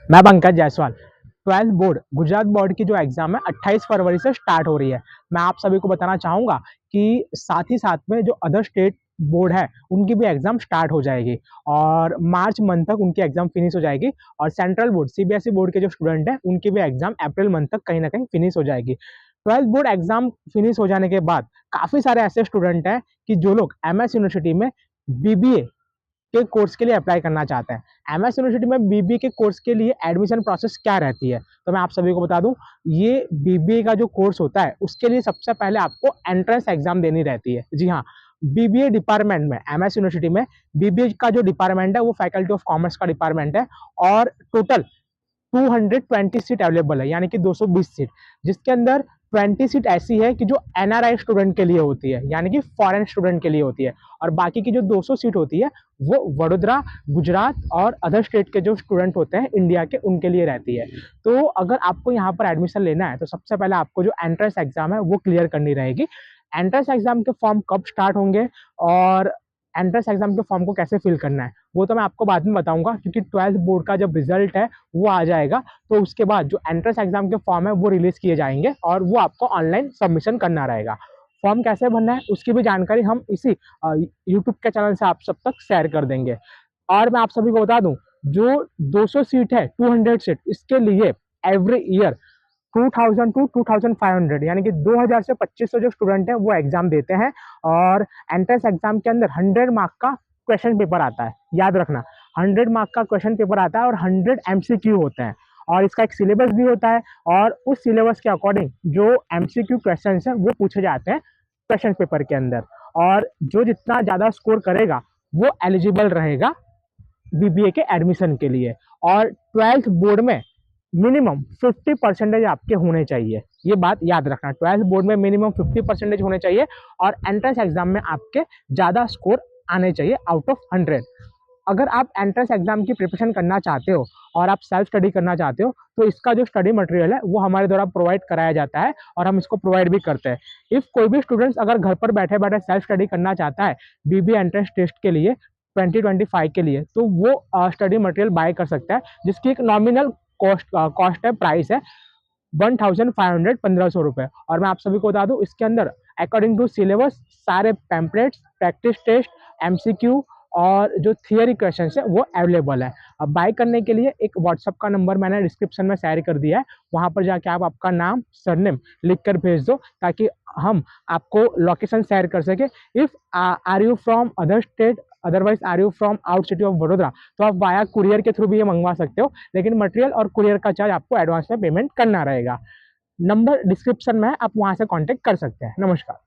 मैं Pankaj Jaiswal. 12th board Gujarat board की जो एग्जाम है 28 फरवरी से स्टार्ट हो रही है। मैं आप सभी को बताना चाहूंगा कि साथ ही साथ में जो अदर स्टेट बोर्ड है उनकी भी एग्जाम स्टार्ट हो जाएगी और मार्च मंथ तक उनकी एग्जाम फिनिश हो जाएगी। और सेंट्रल बोर्ड सीबीएसई बोर्ड के जो स्टूडेंट हैं उनकी भी एग्जाम अप्रैल मंथ तक कहीं ना कहीं फिनिश हो जाएगी। 12th बोर्ड एग्जाम फिनिश हो जाने के बाद काफी सारे ऐसे स्टूडेंट हैं कि जो लोग एमएस यूनिवर्सिटी में बीबीए के कोर्स के लिए अप्लाई करना चाहते हैं। एमएस यूनिवर्सिटी में बीबीए के कोर्स के लिए एडमिशन प्रोसेस क्या रहती है, तो मैं आप सभी को बता दूं, ये बीबीए का जो कोर्स होता है उसके लिए सबसे पहले आपको एंट्रेंस एग्जाम देनी रहती है। जी हाँ, बीबीए डिपार्टमेंट में एमएस यूनिवर्सिटी में बीबीए का जो डिपार्टमेंट है वो फैकल्टी ऑफ कॉमर्स का डिपार्टमेंट है और टोटल 220 सीट अवेलेबल है, यानी कि 220 सीट, जिसके अंदर 20 सीट ऐसी है कि जो एनआरआई स्टूडेंट के लिए होती है, यानी कि फॉरेन स्टूडेंट के लिए होती है। और बाकी की जो 200 सीट होती है वो वडोदरा, गुजरात और अदर स्टेट के जो स्टूडेंट होते हैं इंडिया के, उनके लिए रहती है। तो अगर आपको यहाँ पर एडमिशन लेना है तो सबसे पहले आपको जो एंट्रेंस एग्जाम है वो क्लियर करनी रहेगी। एंट्रेंस एग्जाम के फॉर्म कब स्टार्ट होंगे और एंट्रेंस एग्जाम के फॉर्म को कैसे फिल करना है वो तो मैं आपको बाद में बताऊंगा, क्योंकि 12th बोर्ड का जब रिजल्ट है वो आ जाएगा तो उसके बाद जो एंट्रेंस एग्जाम के फॉर्म है वो रिलीज किए जाएंगे और वो आपको ऑनलाइन सबमिशन करना रहेगा। फॉर्म कैसे भरना है उसकी भी जानकारी हम इसी यूट्यूब के चैनल से आप सब तक शेयर कर देंगे। और मैं आप सभी को बता दूं, जो 200 सीट है, 200 सीट, इसके लिए एवरी ईयर 2000 टू 2500, यानी कि 2000 से 2500 जो स्टूडेंट है वो एग्जाम देते हैं। और एंट्रेंस एग्जाम के अंदर 100 मार्क का क्वेश्चन पेपर आता है, याद रखना, 100 मार्क का क्वेश्चन पेपर आता है और 100 एमसीक्यू होते हैं। और इसका एक सिलेबस भी होता है और उस सिलेबस के अकॉर्डिंग जो एमसीक्यू क्वेश्चन है वो पूछे जाते हैं क्वेश्चन पेपर के अंदर। और जो जितना ज्यादा स्कोर करेगा वो एलिजिबल रहेगा बीबीए के एडमिशन के लिए। और 12th बोर्ड में मिनिमम 50% आपके होने चाहिए, ये बात याद रखना। 12th बोर्ड में मिनिमम 50% होने चाहिए और एंट्रेंस एग्जाम में आपके ज्यादा स्कोर आने चाहिए आउट ऑफ 100। अगर आप एंट्रेंस एग्जाम की प्रिपरेशन करना चाहते हो और आप सेल्फ स्टडी करना चाहते हो तो इसका जो स्टडी मटेरियल है वो हमारे द्वारा प्रोवाइड कराया जाता है और हम इसको प्रोवाइड भी करते हैं। इफ कोई भी स्टूडेंट्स अगर घर पर बैठे बैठे सेल्फ स्टडी करना चाहता है बीबीए एंट्रेंस टेस्ट के लिए 2025 के लिए, तो वो स्टडी मटेरियल बाय कर सकता है, जिसकी एक नॉमिनल कॉस्ट है, प्राइस है 1500, 1500 रुपए। और मैं आप सभी को बता दूं, इसके अंदर अकॉर्डिंग टू सिलेबस सारे पैम्पलेट्स, प्रैक्टिस टेस्ट, एमसीक्यू और जो थियरी क्वेश्चन है वो अवेलेबल है। अब बाय करने के लिए एक व्हाट्सअप का नंबर मैंने डिस्क्रिप्शन में शेयर कर दिया है, वहां पर जाके आप आपका नाम, सरनेम लिख कर भेज दो ताकि हम आपको लोकेशन शेयर कर सके। If are you from other state, otherwise are you from out city of Vadodara, तो आप वाया कुरियर के थ्रू भी ये मंगवा सकते हो, लेकिन मटेरियल और कुरियर का चार्ज आपको एडवांस में पेमेंट करना रहेगा। नंबर डिस्क्रिप्शन में है, आप वहां से कांटेक्ट कर सकते हैं। नमस्कार।